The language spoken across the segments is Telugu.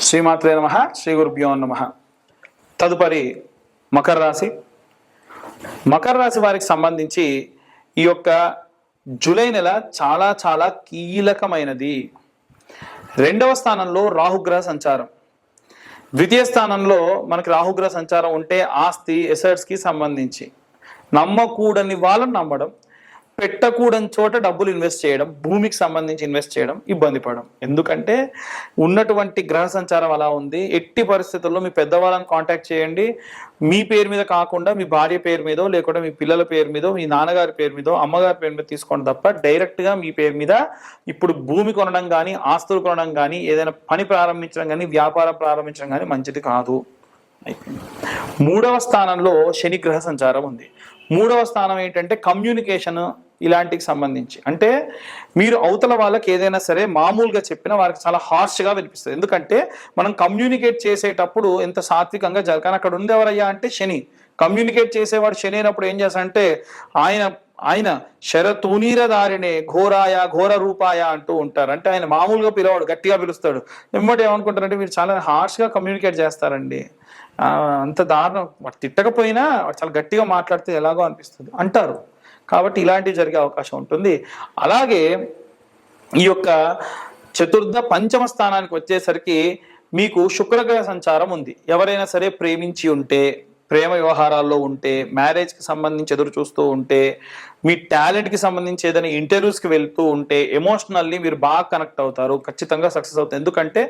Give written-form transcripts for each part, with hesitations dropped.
శ్రీమాత్రే నమః, శ్రీ గురుభ్యో నమః. తదుపరి మకర రాశి. మకర రాశి వారికి సంబంధించి ఈ యొక్క జూలై నెల చాలా చాలా కీలకమైనది. 2వ స్థానంలో రాహుగ్రహ సంచారం, ద్వితీయ స్థానంలో మనకి రాహుగ్రహ సంచారం ఉంటే ఆస్తి ఎసెట్స్కి సంబంధించి నమ్మకూడని వాళ్ళని నమ్మడం, పెట్టకూడని చోట డబ్బులు ఇన్వెస్ట్ చేయడం, భూమికి సంబంధించి ఇన్వెస్ట్ చేయడం, ఇబ్బంది పడడం. ఎందుకంటే ఉన్నటువంటి గ్రహ సంచారం అలా ఉంది. ఎట్టి పరిస్థితుల్లో మీ పెద్దవాళ్ళని కాంటాక్ట్ చేయండి. మీ పేరు మీద కాకుండా మీ భార్య పేరు మీదో, లేకుంటే మీ పిల్లల పేరు మీదో, మీ నాన్నగారి పేరు మీదో, అమ్మగారి పేరు మీద తీసుకోండి తప్ప డైరెక్ట్గా మీ పేరు మీద ఇప్పుడు భూమి కొనడం కానీ, ఆస్తులు కొనడం కానీ, ఏదైనా పని ప్రారంభించడం కానీ, వ్యాపారం ప్రారంభించడం కానీ మంచిది కాదు. 3వ స్థానంలో శని గ్రహ సంచారం ఉంది. 3వ స్థానం ఏంటంటే కమ్యూనికేషన్, ఇలాంటికి సంబంధించి. అంటే మీరు అవతల వాళ్ళకి ఏదైనా సరే మామూలుగా చెప్పినా వారికి చాలా హార్ష్గా వినిపిస్తుంది. ఎందుకంటే మనం కమ్యూనికేట్ చేసేటప్పుడు ఎంత సాత్వికంగా జరగాలి. అక్కడ ఉంది ఎవరయ్యా అంటే శని. కమ్యూనికేట్ చేసేవాడు శని అయినప్పుడు ఏం చేస్తాడంటే ఆయన శరతూనీరదారినే ఘోరాయ ఘోర రూపాయ అంటూ ఉంటారు. అంటే ఆయన మామూలుగా పిలవాడు, గట్టిగా పిలుస్తాడు. వెంబడి ఏమనుకుంటారంటే మీరు చాలా హార్ష్గా కమ్యూనికేట్ చేస్తారండి, అంత దారుణం, తిట్టకపోయినా చాలా గట్టిగా మాట్లాడితే ఎలాగో అనిపిస్తుంది అంటారు. కాబట్టి ఇలాంటివి జరిగే అవకాశం ఉంటుంది. అలాగే ఈ యొక్క చతుర్థ పంచమ స్థానానికి వచ్చేసరికి మీకు శుక్రగ్రహ సంచారం ఉంది. ఎవరైనా సరే ప్రేమించి ఉంటే, ప్రేమ వ్యవహారాల్లో ఉంటే, మ్యారేజ్కి సంబంధించి ఎదురు చూస్తూ ఉంటే, మీ టాలెంట్కి సంబంధించి ఏదైనా ఇంటర్వ్యూస్కి వెళ్తూ ఉంటే ఎమోషనల్లీ మీరు బాగా కనెక్ట్ అవుతారు, ఖచ్చితంగా సక్సెస్ అవుతారు. ఎందుకంటే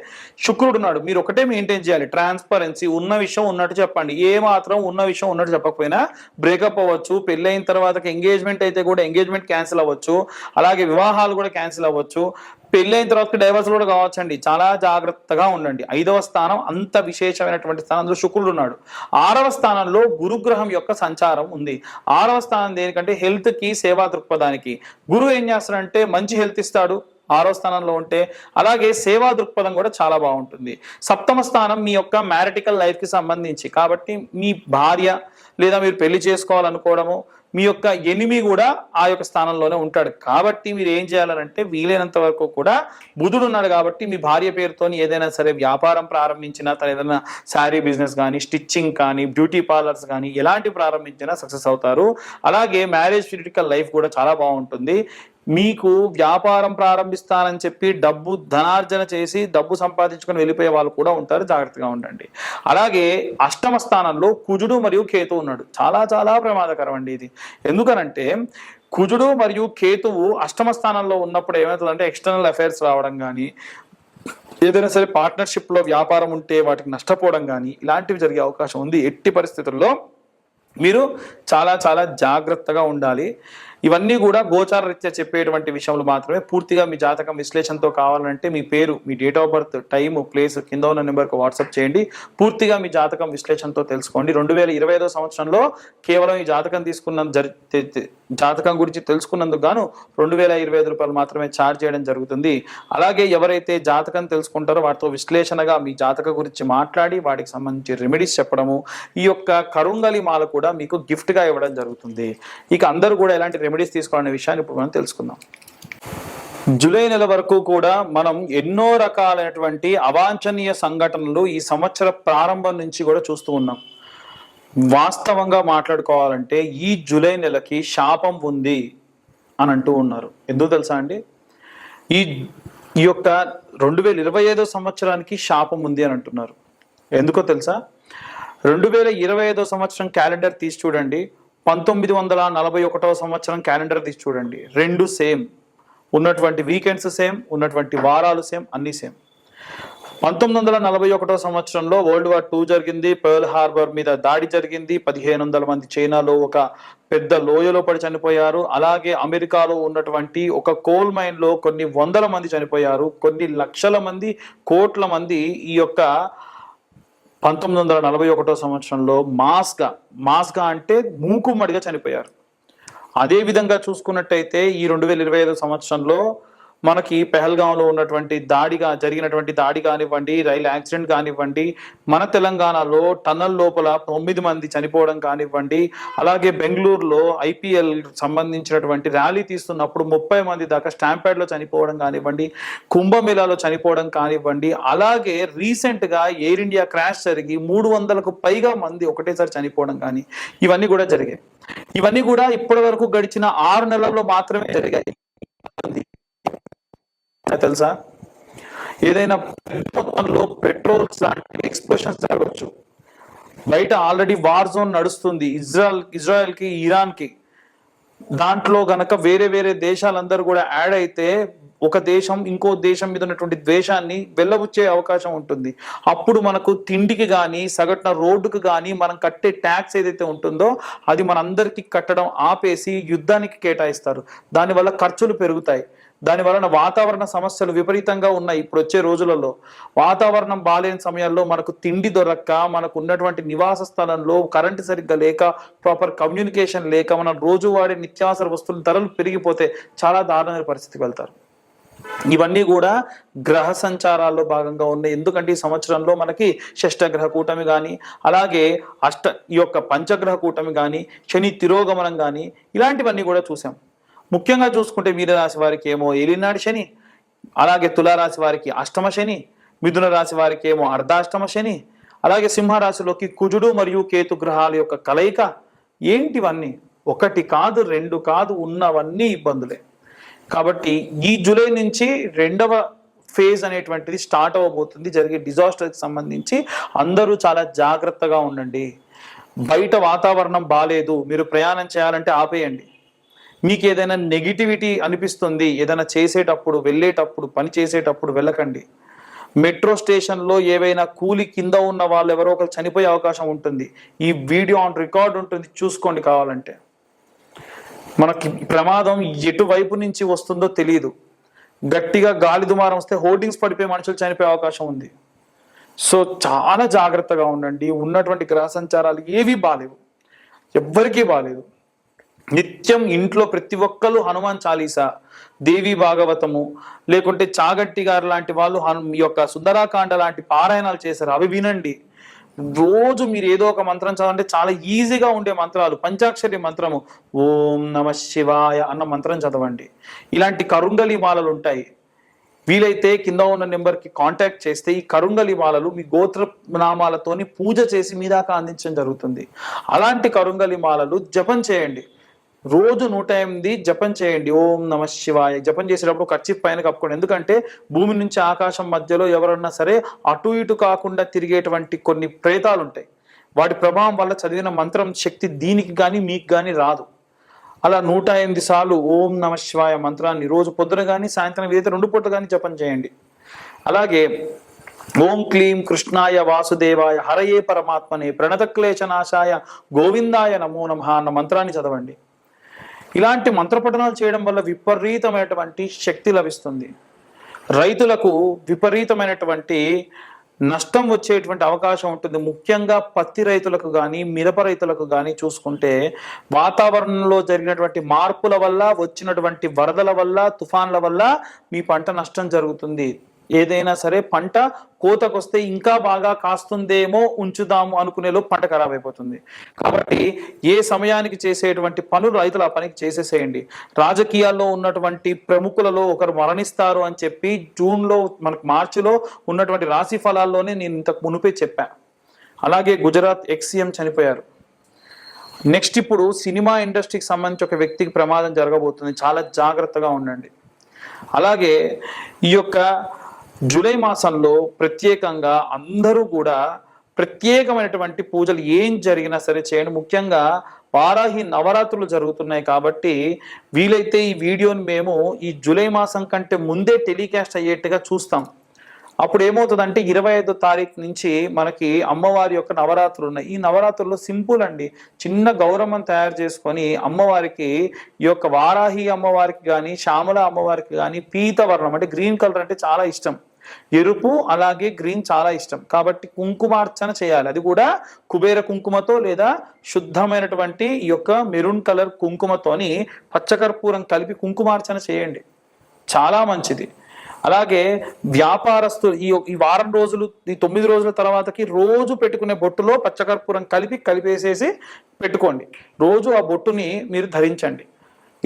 శుక్రుడు ఉన్నాడు. మీరు ఒకటే మెయింటైన్ చేయాలి, ట్రాన్స్పరెన్సీ. ఉన్న విషయం ఉన్నట్టు చెప్పండి. ఏ మాత్రం ఉన్న విషయం ఉన్నట్టు చెప్పకపోయినా బ్రేకప్ అవ్వచ్చు. పెళ్ళైన తర్వాత ఎంగేజ్మెంట్ అయితే కూడా ఎంగేజ్మెంట్ క్యాన్సిల్ అవ్వచ్చు. అలాగే వివాహాలు కూడా క్యాన్సిల్ అవ్వచ్చు. పెళ్ళైన తర్వాత డైవర్స్ కూడా కావచ్చండి. చాలా జాగ్రత్తగా ఉండండి. 5వ స్థానం అంత విశేషమైనటువంటి స్థానం, అందులో శుక్రుడు ఉన్నాడు. 6వ స్థానంలో గురుగ్రహం యొక్క సంచారం ఉంది. 6వ స్థానం దేనికంటే హెల్త్ కి, సేవా దృక్పథానికి. గురువు ఏం చేస్తాడంటే మంచి హెల్త్ ఇస్తాడు 6వ స్థానంలో ఉంటే. అలాగే సేవా దృక్పథం కూడా చాలా బాగుంటుంది. 7వ స్థానం మీ యొక్క మ్యారిటికల్ లైఫ్ కి సంబంధించి. కాబట్టి మీ భార్య లేదా మీరు పెళ్లి చేసుకోవాలనుకోవడము, మీ యొక్క ఎనిమి కూడా ఆ యొక్క స్థానంలోనే ఉంటాడు. కాబట్టి మీరు ఏం చేయాలంటే వీలైనంత వరకు కూడా బుధుడు ఉన్నాడు కాబట్టి మీ భార్య పేరుతోని ఏదైనా సరే వ్యాపారం ప్రారంభించినా, తను ఏదైనా శారీ బిజినెస్ కానీ, స్టిచ్చింగ్ కానీ, బ్యూటీ పార్లర్స్ కానీ ఎలాంటి ప్రారంభించినా సక్సెస్ అవుతారు. అలాగే మ్యారేజ్ ఫిజికల్ లైఫ్ కూడా చాలా బాగుంటుంది. మీకు వ్యాపారం ప్రారంభిస్తానని చెప్పి ధనార్జన చేసి డబ్బు సంపాదించుకొని వెళ్ళిపోయే వాళ్ళు కూడా ఉంటారు, జాగ్రత్తగా ఉండండి. అలాగే 8వ స్థానంలో కుజుడు మరియు కేతు ఉన్నాడు. చాలా చాలా ప్రమాదకరం అండి ఇది. ఎందుకనంటే కుజుడు మరియు కేతువు 8వ స్థానంలో ఉన్నప్పుడు ఏమవుతుందంటే ఎక్స్టర్నల్ అఫైర్స్ రావడం కానీ, ఏదైనా సరే పార్ట్నర్షిప్లో వ్యాపారం ఉంటే వాటికి నష్టపోవడం కానీ ఇలాంటివి జరిగే అవకాశం ఉంది. ఎట్టి పరిస్థితుల్లో మీరు చాలా చాలా జాగ్రత్తగా ఉండాలి. ఇవన్నీ కూడా గోచార రీత్యా చెప్పేటువంటి విషయంలో మాత్రమే. పూర్తిగా మీ జాతకం విశ్లేషణతో కావాలంటే మీ పేరు, మీ date of birth, time, place కింద ఉన్న నెంబర్కి వాట్సాప్ చేయండి. పూర్తిగా మీ జాతకం విశ్లేషణతో తెలుసుకోండి. 2025వ సంవత్సరంలో కేవలం ఈ జాతకం గురించి తెలుసుకున్నందుకు గాను ₹2025 మాత్రమే ఛార్జ్ చేయడం జరుగుతుంది. అలాగే ఎవరైతే జాతకం తెలుసుకుంటారో వాటితో విశ్లేషణగా మీ జాతకం గురించి మాట్లాడి వాటికి సంబంధించి రెమెడీస్ చెప్పడము, ఈ యొక్క కరుంగలి మాల కూడా మీకు గిఫ్ట్గా ఇవ్వడం జరుగుతుంది. ఇక అందరూ కూడా ఎలాంటి రెమెడీస్ తీసుకోవాలనే విషయాన్ని ఇప్పుడు మనం తెలుసుకుందాం. జూలై నెల వరకు కూడా మనం ఎన్నో రకాలైనటువంటి అవాంఛనీయ సంఘటనలు ఈ సంవత్సర ప్రారంభం నుంచి కూడా చూస్తూ ఉన్నాం. వాస్తవంగా మాట్లాడుకోవాలంటే ఈ జూలై నెలకి శాపం ఉంది అని అంటూ ఉన్నారు. ఎందుకు తెలుసా అండి? ఈ యొక్క 2025 సంవత్సరానికి శాపం ఉంది అని అంటున్నారు. ఎందుకో తెలుసా? 2025 సంవత్సరం క్యాలెండర్ తీసి చూడండి, 1941వ సంవత్సరం క్యాలెండర్ తీసి చూడండి. రెండు సేమ్, ఉన్నటువంటి వీకెండ్స్ సేమ్, ఉన్నటువంటి వారాలు సేమ్, అన్నీ సేమ్. 1941వ సంవత్సరంలో World War II జరిగింది. పర్ల్ హార్బర్ మీద దాడి జరిగింది. 1500 మంది చైనాలో ఒక పెద్ద లోయలో పడి చనిపోయారు. అలాగే అమెరికాలో ఉన్నటువంటి ఒక కోల్ మైన్ లో కొన్ని వందల మంది చనిపోయారు. కొన్ని లక్షల మంది, కోట్ల మంది ఈ యొక్క 1941వ సంవత్సరంలో మాస్గా అంటే మూకుమ్మడిగా చనిపోయారు. అదే విధంగా చూసుకున్నట్టయితే ఈ 2025 సంవత్సరంలో మనకి పెహల్గాంలో ఉన్నటువంటి జరిగినటువంటి దాడి కానివ్వండి, రైలు యాక్సిడెంట్ కానివ్వండి, మన తెలంగాణలో టన్నల్ లోపల 9 మంది చనిపోవడం కానివ్వండి, అలాగే బెంగళూరులో IPL సంబంధించినటువంటి ర్యాలీ తీస్తున్నప్పుడు 30 మంది దాకా స్టాంపేడ్లో చనిపోవడం కానివ్వండి, కుంభమేళాలో చనిపోవడం కానివ్వండి, అలాగే రీసెంట్గా ఎయిర్ ఇండియా క్రాష్ జరిగి 300కు పైగా మంది ఒకటేసారి చనిపోవడం కానీ ఇవన్నీ కూడా జరిగాయి. ఇవన్నీ కూడా ఇప్పటి వరకు గడిచిన 6 నెలల్లో మాత్రమే జరిగాయి. తెలుసా? ఏదైనా మొత్తంలో పెట్రోల్స్ లాంటి ఎక్స్ప్లోషన్స్ జరగవచ్చు. బయట ఆల్రెడీ వార్ జోన్ నడుస్తుంది ఇజ్రాయెల్కి ఇరాన్కి. దాంట్లో గనక వేరే వేరే దేశాలందరూ కూడా యాడ్ అయితే ఒక దేశం ఇంకో దేశం మీద ఉన్నటువంటి ద్వేషాన్ని వెళ్ళబుచ్చే అవకాశం ఉంటుంది. అప్పుడు మనకు తిండికి కానీ సగటున రోడ్డుకు కానీ మనం కట్టే ట్యాక్స్ ఏదైతే ఉంటుందో అది మనందరికీ కట్టడం ఆపేసి యుద్ధానికి కేటాయిస్తారు. దానివల్ల ఖర్చులు పెరుగుతాయి. దాని వలన వాతావరణ సమస్యలు విపరీతంగా ఉన్నాయి. ఇప్పుడు వచ్చే రోజులలో వాతావరణం బాలేని సమయాల్లో మనకు తిండి దొరక్క, మనకు ఉన్నటువంటి నివాస స్థలంలో కరెంటు సరిగ్గా లేక, ప్రాపర్ కమ్యూనికేషన్ లేక, మనం రోజువాడే నిత్యావసర వస్తువుల ధరలు పెరిగిపోతే చాలా దారుణమైన పరిస్థితికి వెళ్తారు. ఇవన్నీ కూడా గ్రహ సంచారాల్లో భాగంగా ఉన్నాయి. ఎందుకంటే ఈ సంవత్సరంలో మనకి షష్టగ్రహ కూటమి కానీ, అలాగే ఈ యొక్క పంచగ్రహ కూటమి కానీ, శని తిరోగమనం కానీ ఇలాంటివన్నీ కూడా చూసాం. ముఖ్యంగా చూసుకుంటే మీనరాశి వారికి ఏమో ఏలినాడు శని, అలాగే తులారాశి వారికి అష్టమ శని, మిథున రాశి వారికి ఏమో అర్ధాష్టమ శని, అలాగే సింహరాశిలోకి కుజుడు మరియు కేతు గ్రహాల యొక్క కలయిక. ఏంటివన్నీ? ఒకటి కాదు, రెండు కాదు, ఉన్నవన్నీ ఇబ్బందులే. కాబట్టి ఈ జూలై నుంచి 2వ ఫేజ్ అనేటువంటిది స్టార్ట్ అవ్వబోతుంది. జరిగే డిజాస్టర్కి సంబంధించి అందరూ చాలా జాగ్రత్తగా ఉండండి. బయట వాతావరణం బాలేదు, మీరు ప్రయాణం చేయాలంటే ఆపేయండి. మీకు ఏదైనా నెగిటివిటీ అనిపిస్తుంది, ఏదైనా చేసేటప్పుడు, వెళ్ళేటప్పుడు, పని చేసేటప్పుడు వెళ్ళకండి. మెట్రో స్టేషన్లో ఏవైనా కూలి కింద ఉన్న వాళ్ళు ఎవరో ఒకరు చనిపోయే అవకాశం ఉంటుంది. ఈ వీడియో ఆన్ రికార్డ్ ఉంటుంది, చూసుకోండి కావాలంటే. మనకి ప్రమాదం ఎటువైపు నుంచి వస్తుందో తెలియదు. గట్టిగా గాలి దుమారం వస్తే హోర్డింగ్స్ పడిపోయి మనుషులు చనిపోయే అవకాశం ఉంది. సో చాలా జాగ్రత్తగా ఉండండి. ఉన్నటువంటి గ్రహ సంచారాలు ఏవి బాలేవు, ఎవ్వరికీ బాలేదు. నిత్యం ఇంట్లో ప్రతి ఒక్కరు హనుమాన్ చాలీసా, దేవి భాగవతము, లేకుంటే చాగట్టి గారు లాంటి వాళ్ళు ఈ యొక్క సుందరాకాండ లాంటి పారాయణాలు చేశారు, అవి వినండి. రోజు మీరు ఏదో ఒక మంత్రం చదవండి. చాలా ఈజీగా ఉండే మంత్రాలు, పంచాక్షరి మంత్రము ఓం నమ శివాయ అన్న మంత్రం చదవండి. ఇలాంటి కరుంగలి మాలలు ఉంటాయి. వీలైతే కింద ఉన్న నెంబర్కి కాంటాక్ట్ చేస్తే ఈ కరుంగలి మాలలు మీ గోత్ర నామాలతోని పూజ చేసి మీ దాకా అందించడం జరుగుతుంది. అలాంటి కరుంగలి మాలలు జపం చేయండి. రోజు 108 జపం చేయండి. ఓం నమ శివాయ జపం చేసేటప్పుడు కర్చీఫ్ పైన కప్పుకోండి. ఎందుకంటే భూమి నుంచి ఆకాశం మధ్యలో ఎవరన్నా సరే అటు ఇటు కాకుండా తిరిగేటువంటి కొన్ని ప్రేతాలు ఉంటాయి. వాటి ప్రభావం వల్ల చదివిన మంత్రం శక్తి దీనికి కానీ మీకు కానీ రాదు. అలా 108 సార్లు ఓం నమ శివాయ మంత్రాన్ని రోజు పొద్దున కానీ సాయంత్రం ఏదైతే 2 పూట కానీ జపం చేయండి. అలాగే ఓం క్లీం కృష్ణాయ వాసుదేవాయ హరయే పరమాత్మనే ప్రణతక్లేశనాశాయ గోవిందాయ నమో నమః అన్న మంత్రాన్ని చదవండి. ఇలాంటి మంత్రపఠనాలు చేయడం వల్ల విపరీతమైనటువంటి శక్తి లభిస్తుంది. రైతులకు విపరీతమైనటువంటి నష్టం వచ్చేటువంటి అవకాశం ఉంటుంది. ముఖ్యంగా పత్తి రైతులకు కానీ, మిరప రైతులకు కానీ చూసుకుంటే వాతావరణంలో జరిగినటువంటి మార్పుల వల్ల, వచ్చినటువంటి వరదల వల్ల, తుఫాన్ల వల్ల మీ పంట నష్టం జరుగుతుంది. ఏదైనా సరే పంట కోతకొస్తే ఇంకా బాగా కాస్తుందేమో, ఉంచుదాము అనుకునేలో పంట ఖరాబ్ అయిపోతుంది. కాబట్టి ఏ సమయానికి చేసేటువంటి పనులు రైతులు ఆ పనికి చేసేసేయండి. రాజకీయాల్లో ఉన్నటువంటి ప్రముఖులలో ఒకరు మరణిస్తారు అని చెప్పి జూన్లో మనకు మార్చిలో ఉన్నటువంటి రాశి ఫలాల్లోనే నేను ఇంతకు మునిపే చెప్పాను. అలాగే గుజరాత్ ex-CM చనిపోయారు. నెక్స్ట్ ఇప్పుడు సినిమా ఇండస్ట్రీకి సంబంధించి ఒక వ్యక్తికి ప్రమాదం జరగబోతుంది. చాలా జాగ్రత్తగా ఉండండి. అలాగే ఈ యొక్క జూలై మాసంలో ప్రత్యేకంగా అందరూ కూడా ప్రత్యేకమైనటువంటి పూజలు ఏం జరిగినా సరే చేయండి. ముఖ్యంగా వారాహి నవరాత్రులు జరుగుతున్నాయి కాబట్టి వీలైతే ఈ వీడియోని మేము ఈ జూలై మాసం కంటే ముందే టెలికాస్ట్ అయ్యేట్టుగా చూస్తాం. అప్పుడు ఏమవుతుందంటే 25వ తారీఖు నుంచి మనకి అమ్మవారి యొక్క నవరాత్రులు ఉన్నాయి. ఈ నవరాత్రుల్లో సింపుల్ అండి, చిన్న గౌరవం తయారు చేసుకొని అమ్మవారికి, ఈ యొక్క వారాహి అమ్మవారికి కానీ, శ్యామల అమ్మవారికి కానీ పీతవర్ణం అంటే గ్రీన్ కలర్ అంటే చాలా ఇష్టం. ఎరుపు అలాగే గ్రీన్ చాలా ఇష్టం కాబట్టి కుంకుమార్చన చేయాలి. అది కూడా కుబేర కుంకుమతో లేదా శుద్ధమైనటువంటి ఈ యొక్క మెరూన్ కలర్ కుంకుమతోని పచ్చకర్పూరం కలిపి కుంకుమార్చన చేయండి. చాలా మంచిది. అలాగే వ్యాపారస్తులు ఈ వారం రోజులు, ఈ 9 రోజుల తర్వాతకి రోజు పెట్టుకునే బొట్టులో పచ్చకర్పూరం కలిపేసేసి పెట్టుకోండి. రోజు ఆ బొట్టుని మీరు ధరించండి.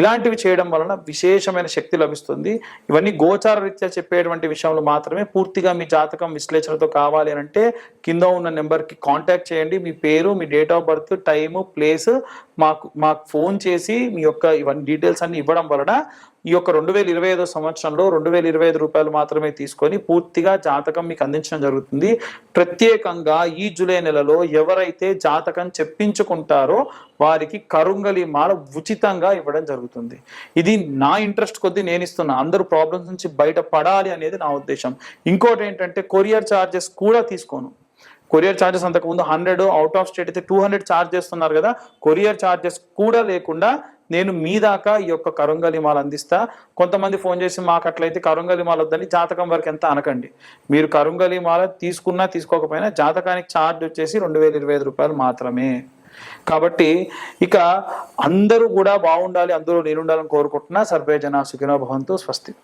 ఇలాంటివి చేయడం వలన విశేషమైన శక్తి లభిస్తుంది. ఇవన్నీ గోచార రీత్యా చెప్పేటువంటి విషయంలో మాత్రమే. పూర్తిగా మీ జాతకం విశ్లేషణతో కావాలి అని అంటే కింద ఉన్న నెంబర్కి కాంటాక్ట్ చేయండి. మీ పేరు, మీ date of birth, time, place మాకు ఫోన్ చేసి మీ యొక్క ఇవన్నీ డీటెయిల్స్ అన్ని ఇవ్వడం వలన ఈ యొక్క 2025 సంవత్సరంలో 2025 రూపాయలు మాత్రమే తీసుకొని పూర్తిగా జాతకం మీకు అందించడం జరుగుతుంది. ప్రత్యేకంగా ఈ జూలై నెలలో ఎవరైతే జాతకం చెప్పించుకుంటారో వారికి కరుంగలి మాల ఉచితంగా ఇవ్వడం జరుగుతుంది. ఇది నా ఇంట్రెస్ట్ కొద్దీ నేను ఇస్తున్నా. అందరూ ప్రాబ్లమ్స్ నుంచి బయటపడాలి అనేది నా ఉద్దేశం. ఇంకోటి ఏంటంటే కొరియర్ ఛార్జెస్ కూడా తీసుకోను. కొరియర్ ఛార్జెస్ అంతకుముందు 100, అవుట్ ఆఫ్ స్టేట్ అయితే 200 ఛార్జ్ చేస్తున్నారు కదా. కొరియర్ ఛార్జెస్ కూడా లేకుండా నేను మీ దాకా ఈ యొక్క కరుంగలి మాల అందిస్తా. కొంతమంది ఫోన్ చేసి మాకు అట్లయితే కరుంగలి మాల వద్దని జాతకం వరకు ఎంత అనకండి. మీరు కరుంగలి మాల తీసుకున్నా తీసుకోకపోయినా జాతకానికి ఛార్జ్ వచ్చేసి 2025 రూపాయలు మాత్రమే. కాబట్టి ఇక అందరూ కూడా బాగుండాలి, అందరూ నేను ఉండాలని కోరుకుంటున్నా. సర్వే జనా సుఖినో భవంతు. స్వస్తి.